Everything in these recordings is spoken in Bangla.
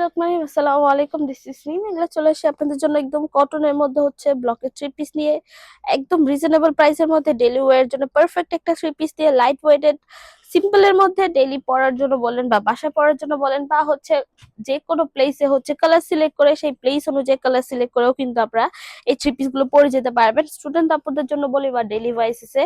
আসসালামু আলাইকুম, দিস ইজ নিম। এগুলো চলে আসে আপনাদের জন্য একদম কটনের মধ্যে হচ্ছে ব্লকের থ্রি পিস নিয়ে, একদম রিজনেবল প্রাইসের মধ্যে ডেলি ওয়্যার জন্য পারফেক্ট একটা থ্রি পিস দিয়ে, লাইট ওয়েটেড সিম্পলের মধ্যে ডেলি পরার জন্য বলেন বা বাসায় পরার জন্য বলেন বা হচ্ছে যে কোনো প্লেসে হচ্ছে কালার সিলেক্ট করে সেই প্লেস অনুযায়ী কালার সিলেক্ট করেও কিন্তু আপনারা এই থ্রি পিস গুলো পরে যেতে পারবেন। স্টুডেন্ট আপুদের জন্য বলি বা ডেলি ওয়াইসে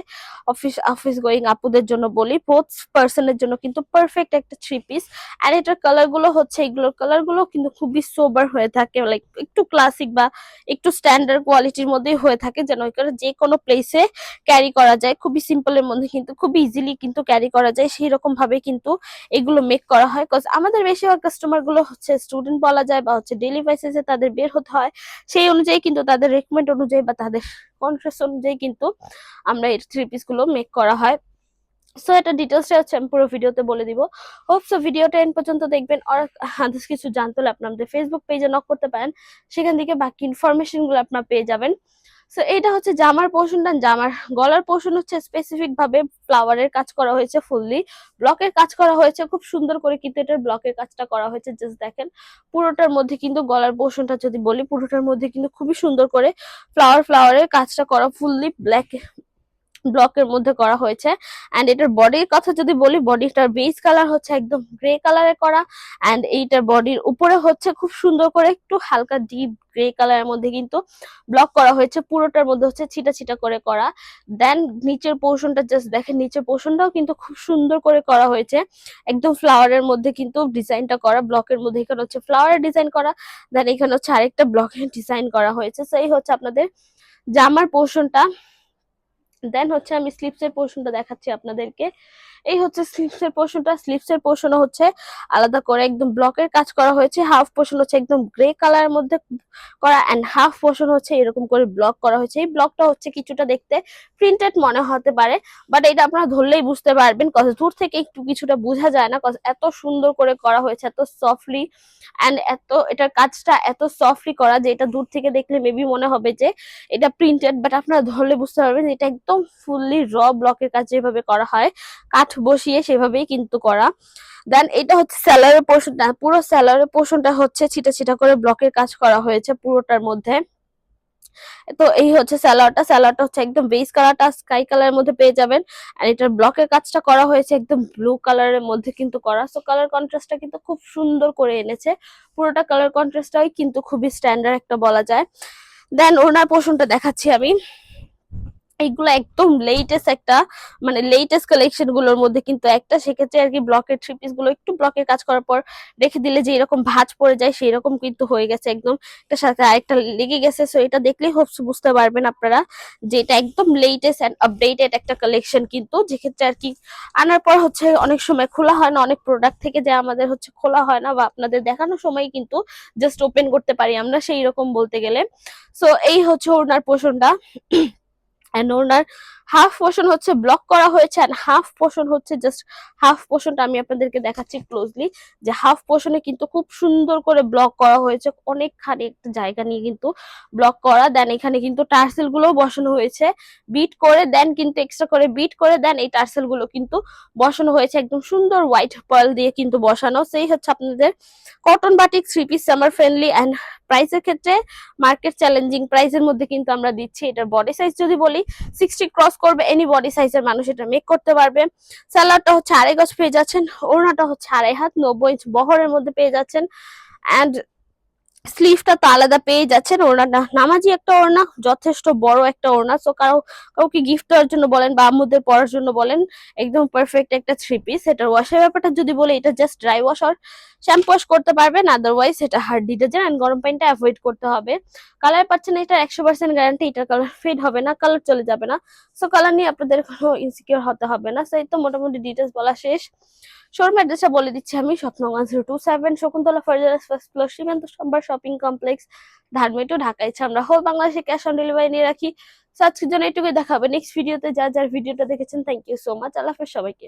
অফিস অফিস গোয়িং আপুদের জন্য বলি, বোথ পার্সনের জন্য কিন্তু পারফেক্ট একটা থ্রি পিস। আর এটার কালার গুলো হচ্ছে, এগুলোর কালার গুলো কিন্তু খুবই সোবার হয়ে থাকে, লাইক একটু ক্লাসিক বা একটু স্ট্যান্ডার্ড কোয়ালিটির মধ্যেই হয়ে থাকে, যেন এখানে যে কোনো প্লেসে ক্যারি করা যায়। খুবই সিম্পলের মধ্যে কিন্তু খুবই ইজিলি কিন্তু ক্যারি করা যায়, সেই রকম ভাবে কিন্তু এগুলো মেক করা হয়। কজ আমাদের বেশিরভাগ কাস্টমার গুলো হচ্ছে স্টুডেন্ট বলা যায় বা হচ্ছে ডেলি বেসিসে তাদের বের হতে হয়, সেই অনুযায়ী কিন্তু তাদের রেকমেন্ড অনুযায়ী বা তাদের কন্ট্রাস্ট অনুযায়ী কিন্তু আমরা এই থ্রি পিস গুলো মেক করা হয়। সো এটা ডিটেলসটা হচ্ছে আমি পুরো ভিডিওতে বলে দিব। হোপ সো ভিডিওটা এন্ড পর্যন্ত দেখবেন। আর আদার্স কিছু জানতে হলে আপনি আমাদের ফেসবুক পেজে নক করতে পারেন, সেখান থেকে বাকি ইনফরমেশন গুলো আপনার পেয়ে যাবেন। সো এটা হচ্ছে জামার পোর্শনটা। জামার গলার পোর্শন হচ্ছে স্পেসিফিক ভাবে ফ্লাওয়ারের কাজ করা হয়েছে, ফুললি ব্লকের কাজ করা হয়েছে, খুব সুন্দর করে কিন্তু এটার ব্লকের কাজটা করা হয়েছে। জাস্ট দেখেন পুরোটার মধ্যে কিন্তু গলার পোর্শনটা যদি বলি, পুরোটার মধ্যে কিন্তু খুবই সুন্দর করে ফ্লাওয়ারের কাজটা করা, ফুললি ব্ল্যাক ব্লকের মধ্যে করা হয়েছে। এন্ড এটার বডির কথা যদি বলি, বডিটার বেস কালার হচ্ছে একদম গ্রে কালারে করা। এন্ড এইটার বডির উপরে হচ্ছে খুব সুন্দর করে একটু হালকা ডিপ গ্রে কালারের মধ্যে কিন্তু ব্লক করা হয়েছে, পুরোটার মধ্যে হচ্ছে ছিটা ছিটা করে করা। দেন নিচের পোর্শনটা জাস্ট দেখেন, নিচের পোর্শনটাও কিন্তু খুব সুন্দর করে করা হয়েছে, একদম ফ্লাওয়ারের মধ্যে কিন্তু ডিজাইনটা করা, ব্লকের মধ্যে এখানে হচ্ছে ফ্লাওয়ারের ডিজাইন করা। দেন এখানে হচ্ছে আরেকটা ব্লকের ডিজাইন করা হয়েছে। সো এই হচ্ছে আপনাদের জামার পোর্শনটা। দেন হচ্ছে আমি স্লিপস এর পোর্শনটা দেখাচ্ছি আপনাদেরকে। এই হচ্ছে স্লিপস এর পোর্শনটা। স্লিপস এর পোর্শন হচ্ছে আলাদা করে একদম ব্লকের কাজ করা হয়েছে, হাফ পোর্শন হচ্ছে একদম গ্রে কালারের মধ্যে করা, এন্ড হাফ পোর্শন হচ্ছে এরকম করে ব্লক করা হয়েছে। এই ব্লকটা হচ্ছে কিছুটা দেখতে প্রিন্টেড মনে হতে পারে, বাট এটা আপনারা ধরলেই বুঝতে পারবেন, কজ দূর থেকে একটু কিছুটা বোঝা যায় না, কজ এত সুন্দর করে করা হয়েছে, এত সফটলি এন্ড এত এটার কাজটা এত সফটলি করা যে এটা দূর থেকে দেখলে মেবি মনে হবে যে এটা প্রিন্টেড, বাট আপনারা ধরলে বুঝতে পারবেন এটা একদম ফুললি র ব্লকের কাজ যেভাবে করা হয়, কাঠ বসিয়ে সেভাবেই কিন্তু করা। দেন এটা হচ্ছে স্যালারের পোর্শনটা। পুরো স্যালারের পোর্শনটা হচ্ছে ছিটা ছিটা করে ব্লকের কাজ করা হয়েছে পুরোটার মধ্যে। তো এই হচ্ছে স্যালাডটা হচ্ছে একদম বেস কালারটা স্কাই কালারের মধ্যে পেয়ে যাবেন। আর এটার ব্লকের কাজটা করা হয়েছে একদম ব্লু কালারের মধ্যে কিন্তু করা। সো কালার কন্ট্রাস্টটা কিন্তু খুব সুন্দর করে এনেছে, পুরোটা কালার কন্ট্রাস্টটাই কিন্তু খুবই স্ট্যান্ডার্ড একটা বলা যায়। দেন ওনার পোর্শনটা দেখাচ্ছি আমি। এইগুলো একদম লেটেস্ট একটা, মানে লেটেস্ট কালেকশন গুলোর মধ্যে কিন্তু একটা, সেক্ষেত্রে আর কি ব্লকের থ্রি পিস গুলো একটু ব্লকের কাজ করার পর রেখে দিলে যে এরকম ভাঁজ পড়ে যায় সেই রকম কিন্তু হয়ে গেছে, একদম একটা সাথে আরেকটা লেগে গেছে। সো এটা দেখলেই হোপস বুঝতে পারবেন আপনারা যে এটা একদম লেটেস্ট এন্ড আপডেটেড একটা কালেকশন কিন্তু, যেক্ষেত্রে আর কি আনার পর হচ্ছে অনেক সময় খোলা হয় না, অনেক প্রোডাক্ট থেকে যে আমাদের হচ্ছে খোলা হয় না বা আপনাদের দেখানোর সময় কিন্তু জাস্ট ওপেন করতে পারি আমরা, সেই রকম বলতে গেলে। সো এই হচ্ছে ওনার পোর্শনটা। এন্ড ওনার হাফ পোর্শন হচ্ছে ব্লক করা হয়েছে, এন্ড হাফ পোর্শন হচ্ছে জাস্ট হাফ পোর্শনটা আমি আপনাদেরকে দেখাচ্ছি ক্লোজলি, যে হাফ পোর্শনে কিন্তু খুব সুন্দর করে ব্লক করা হয়েছে, অনেকখানি একটা জায়গা নিয়ে কিন্তু ব্লক করা। দেন এখানে কিন্তু টার্সেল গুলো বসানো হয়েছে বিট করে, দেন কিন্তু এক্সট্রা করে বিট করে, দেন এই টার্সেল গুলো কিন্তু বসানো হয়েছে একদম সুন্দর হোয়াইট পার্ল দিয়ে কিন্তু বসানো। সেই হচ্ছে আপনাদের cotton batik three piece, summer friendly and প্রাইসের ক্ষেত্রে মার্কেট চ্যালেঞ্জিং প্রাইসের মধ্যে কিন্তু আমরা দিচ্ছি। এটার বডি সাইজ যদি বলি, 60 ক্রস করবে এনি বডি সাইজের মানুষ এটা মেক করতে পারবে। স্যালাডটা হচ্ছে 2.5 গজ পেয়ে যাচ্ছেন, ওড়নাটা হচ্ছে 2.5 হাত 90 ইঞ্চ বহরের মধ্যে পেয়ে যাচ্ছেন। এন্ড স্লিভটা তো আলাদা পেয়ে যাচ্ছেন। ওড়নাটা নামাজি একটা ওড়না, যথেষ্ট বড় একটা ওড়না। সো কাউকে গিফট দেওয়ার জন্য বলেন বা আম্মুদের পরার জন্য বলেন, একদম পারফেক্ট একটা থ্রি পিস। এটার ওয়াশের ব্যাপারটা যদি বলি, এটা জাস্ট ড্রাই ওয়াশ আর শ্যাম্পু ওয়াশ করতে পারবেন, আদারওয়াইজ এটা হার্ড ডিটারজেন্ট এন্ড গরম পানিটা অ্যাভয়েড করতে হবে। কালার পাচ্ছেন এটা 100% গ্যারান্টি, এটার কালার ফেড হবে না, কালার চলে যাবে না। সো কালার নিয়ে আপনাদের কোনো ইনসিকিউর হতে হবে না। সো এই তো মোটামুটি ডিটেলস বলা শেষ। শোরুম অ্যাড্রেসটা বলে দিচ্ছি আমি। স্বপ্ন 1027 শকুন্তলা ফার্জার ফার্স্ট ফ্লোর, সীমান্ত সম্ভার শপিং কমপ্লেক্স, ধারমেটু, ঢাকা। ইচ্ছা আমরা হোল বাংলাদেশে ক্যাশ অন ডেলিভারি নিয়ে রাখি। সো আজকের জন্য এটুকুই, দেখাবে নেক্সট ভিডিওতে। যার ভিডিওটা দেখেছেন থ্যাংক ইউ সো মাচ। আল্লাহ হাফেজ সবাইকে।